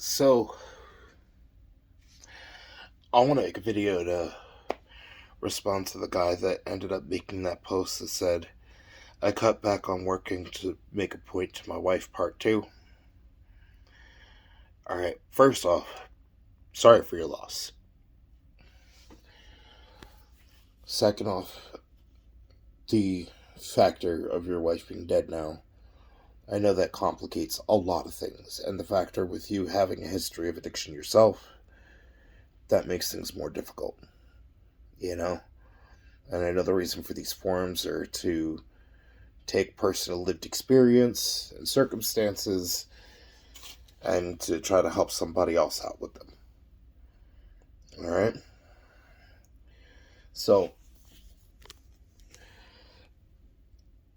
So, I want to make a video to respond to the guy that ended up making that post that said, I cut back on working to make a point to my wife, part two. Alright, first off, sorry for your loss. Second off, the factor of your wife being dead now, I know that complicates a lot of things, and the factor with you having a history of addiction yourself, that makes things more difficult, you know? And I know the reason for these forums are to take personal lived experience and circumstances and to try to help somebody else out with them. Alright? So,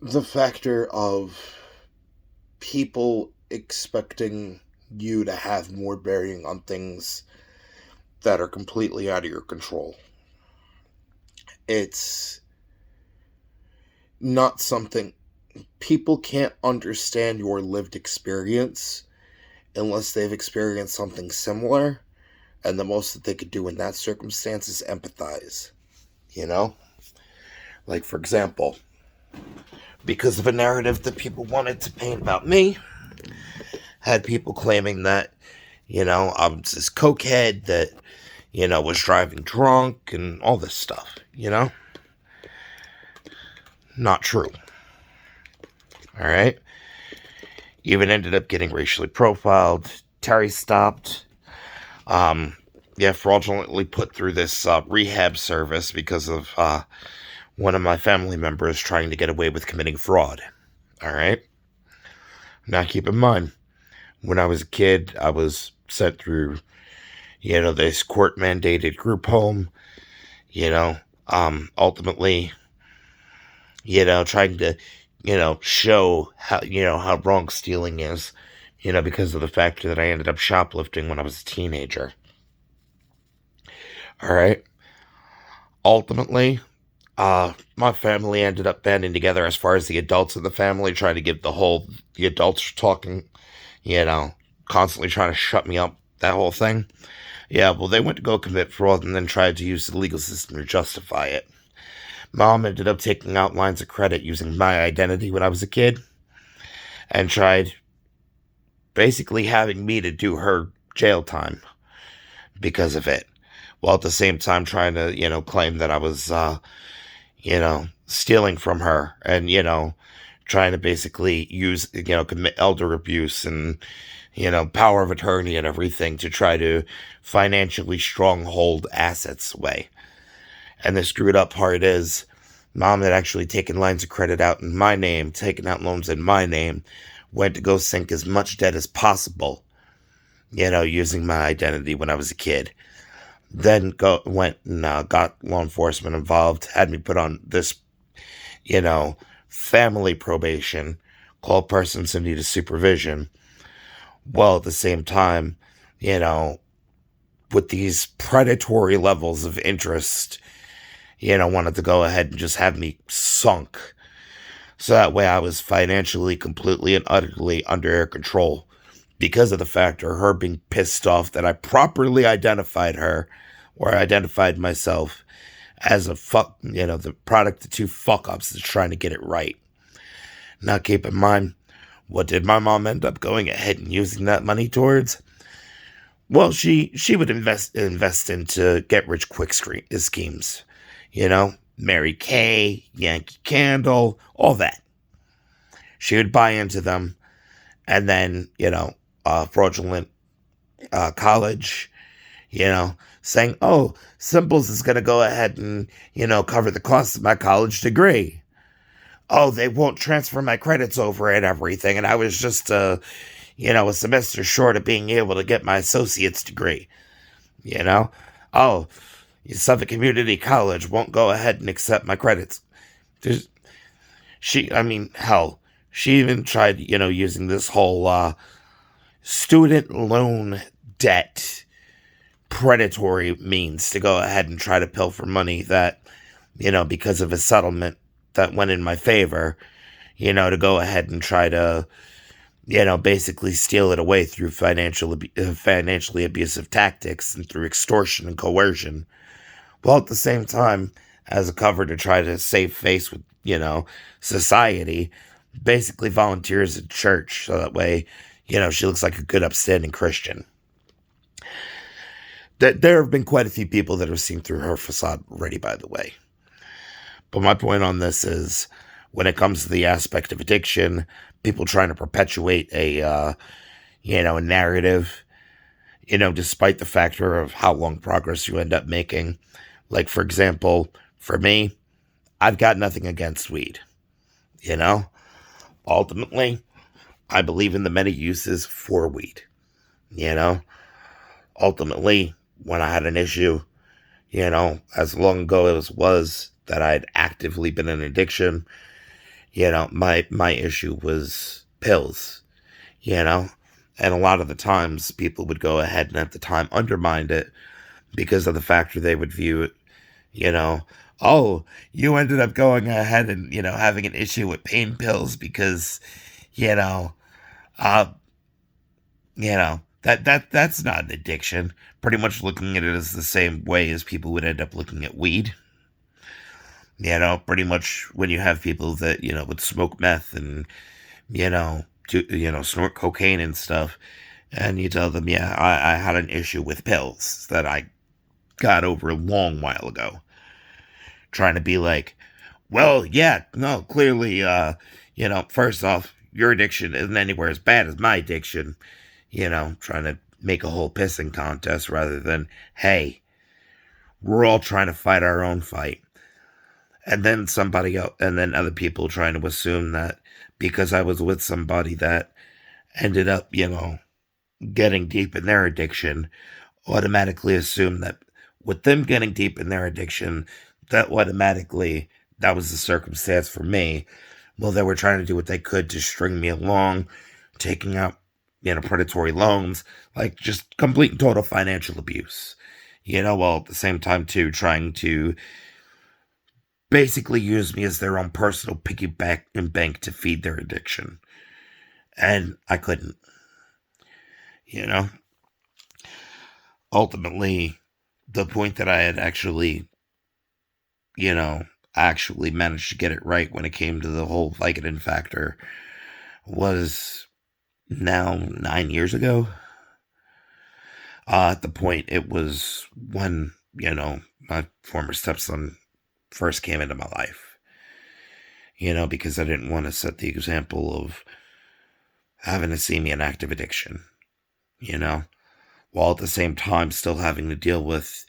the factor of people expecting you to have more bearing on things that are completely out of your control. It's not something people can't understand your lived experience unless they've experienced something similar, and the most that they could do in that circumstance is empathize, you know? Like, for example, because of a narrative that people wanted to paint about me, had people claiming that, I was this cokehead that, was driving drunk and all this stuff, Not true. Alright? Even ended up getting racially profiled. Terry stopped. Fraudulently put through this rehab service because of one of my family members trying to get away with committing fraud. Alright? Now keep in mind, when I was a kid, I was sent through, this court-mandated group home, ultimately, trying to, show how wrong stealing is, because of the fact that I ended up shoplifting when I was a teenager. Alright? Ultimately, my family ended up banding together as far as the adults in the family, trying to give the adults talking, constantly trying to shut me up, that whole thing. Yeah, well, they went to go commit fraud and then tried to use the legal system to justify it. Mom ended up taking out lines of credit using my identity when I was a kid and tried basically having me to do her jail time because of it, while at the same time trying to, claim that I was, stealing from her and, trying to basically use, commit elder abuse and, power of attorney and everything to try to financially stronghold assets away. And the screwed up part is, Mom had actually taken lines of credit out in my name, taken out loans in my name, went to go sink as much debt as possible, using my identity when I was a kid. Then went and got law enforcement involved, had me put on this, family probation, called persons in need of supervision. Well, at the same time, with these predatory levels of interest, wanted to go ahead and just have me sunk. So that way I was financially, completely and utterly under her control because of the fact of her being pissed off that I properly identified her or identified myself as the product of two fuck-ups that's trying to get it right. Now keep in mind, what did my mom end up going ahead and using that money towards? Well, she would invest into get-rich-quick schemes. Mary Kay, Yankee Candle, all that. She would buy into them, and then, fraudulent college, saying, oh, Simples is going to go ahead and, cover the cost of my college degree. Oh, they won't transfer my credits over and everything, and I was just, a semester short of being able to get my associate's degree. Oh, Suffolk Community College won't go ahead and accept my credits. She even tried, using this whole student loan debt predatory means to go ahead and try to pilfer money that, because of a settlement that went in my favor, to go ahead and try to, basically steal it away through financially abusive tactics and through extortion and coercion, while at the same time, as a cover to try to save face with, society, basically volunteers at church so that way, she looks like a good, upstanding Christian. There have been quite a few people that have seen through her facade already, by the way. But my point on this is when it comes to the aspect of addiction, people trying to perpetuate a narrative, despite the factor of how long progress you end up making. Like, for example, for me, I've got nothing against weed, you know? Ultimately, I believe in the many uses for weed, you know? Ultimately, when I had an issue, as long ago as it was that I'd actively been in addiction, my issue was pills, you know? And a lot of the times people would go ahead and at the time undermine it because of the factor they would view it, you know, oh, you ended up going ahead and, having an issue with pain pills because, you know, uh, that's not an addiction. Pretty much looking at it as the same way as people would end up looking at weed. Pretty much when you have people that, would smoke meth and, snort cocaine and stuff, and you tell them, yeah, I had an issue with pills that I got over a long while ago. Trying to be like, well, yeah, no, clearly, first off, your addiction isn't anywhere as bad as my addiction. Trying to make a whole pissing contest rather than, hey, we're all trying to fight our own fight. And then somebody else, and then other people trying to assume that because I was with somebody that ended up, getting deep in their addiction, automatically assume that with them getting deep in their addiction, that automatically that was the circumstance for me. Well, they were trying to do what they could to string me along, taking out, predatory loans, like just complete and total financial abuse. While at the same time too trying to basically use me as their own personal piggyback and bank to feed their addiction. And I couldn't, you know. Ultimately, the point that I had actually managed to get it right when it came to the whole Vicodin factor was now 9 years ago. At the point it was when, my former stepson first came into my life. Because I didn't want to set the example of having to see me in active addiction, while at the same time still having to deal with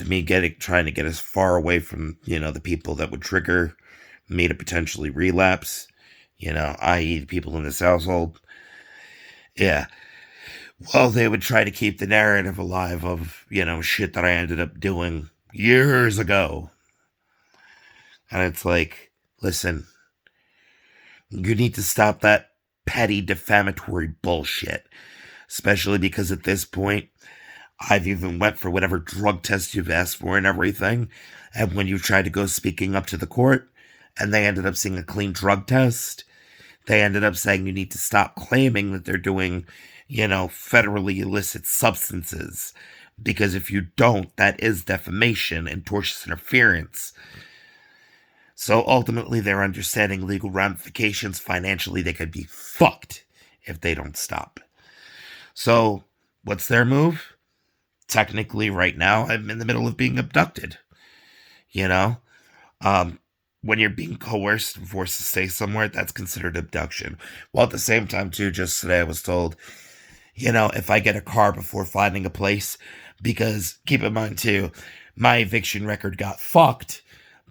me trying to get as far away from, the people that would trigger me to potentially relapse, i.e. the people in this household. Yeah. Well, they would try to keep the narrative alive of, shit that I ended up doing years ago. And it's like, listen, you need to stop that petty defamatory bullshit. Especially because at this point, I've even went for whatever drug test you've asked for and everything. And when you tried to go speaking up to the court and they ended up seeing a clean drug test, they ended up saying you need to stop claiming that they're doing, federally illicit substances. Because if you don't, that is defamation and tortious interference. So ultimately, they're understanding legal ramifications. Financially, they could be fucked if they don't stop. So, what's their move? Technically, right now, I'm in the middle of being abducted. When you're being coerced and forced to stay somewhere, that's considered abduction. While at the same time, too, just today I was told, if I get a car before finding a place, because keep in mind, too, my eviction record got fucked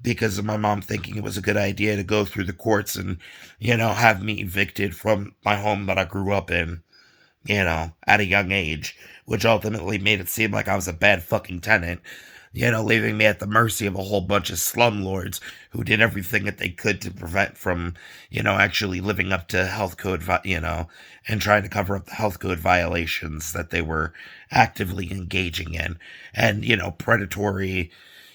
because of my mom thinking it was a good idea to go through the courts and, have me evicted from my home that I grew up in, at a young age, which ultimately made it seem like I was a bad fucking tenant, leaving me at the mercy of a whole bunch of slumlords who did everything that they could to prevent from, actually living up to health code, and trying to cover up the health code violations that they were actively engaging in. And, predatory,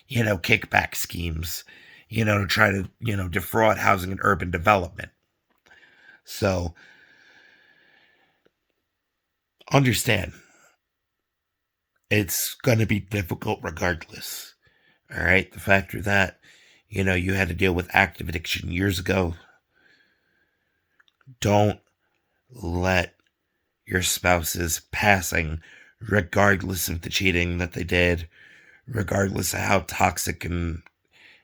kickback schemes, to try to, defraud housing and urban development. So, Understand, it's going to be difficult regardless. All right. The factor that, you had to deal with active addiction years ago. Don't let your spouse's passing, regardless of the cheating that they did, regardless of how toxic and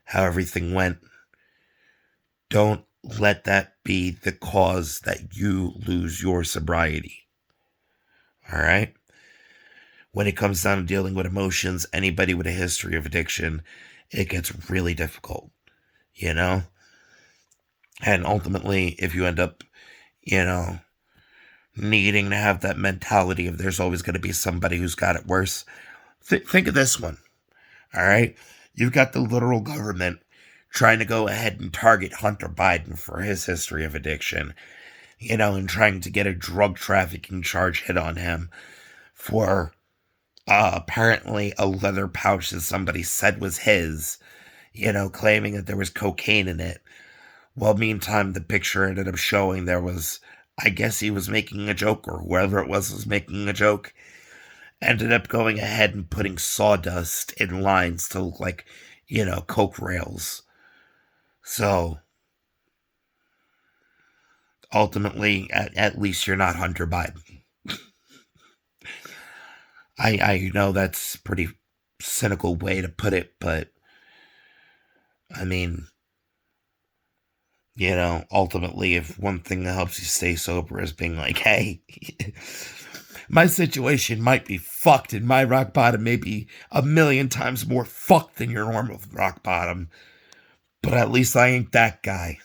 how everything went, don't let that be the cause that you lose your sobriety. All right? When it comes down to dealing with emotions, anybody with a history of addiction, it gets really difficult, you know? And ultimately, if you end up, you know, needing to have that mentality of there's always going to be somebody who's got it worse, think of this one, all right? You've got the literal government trying to go ahead and target Hunter Biden for his history of addiction, and trying to get a drug trafficking charge hit on him for apparently a leather pouch that somebody said was his, claiming that there was cocaine in it. Well, meantime, the picture ended up showing there was, I guess he was making a joke, or whoever it was making a joke, ended up going ahead and putting sawdust in lines to look like, Coke rails. So, ultimately, at least you're not Hunter Biden. I know that's a pretty cynical way to put it, but I mean, ultimately, if one thing that helps you stay sober is being like, hey, my situation might be fucked and my rock bottom may be a million times more fucked than your normal rock bottom, but at least I ain't that guy.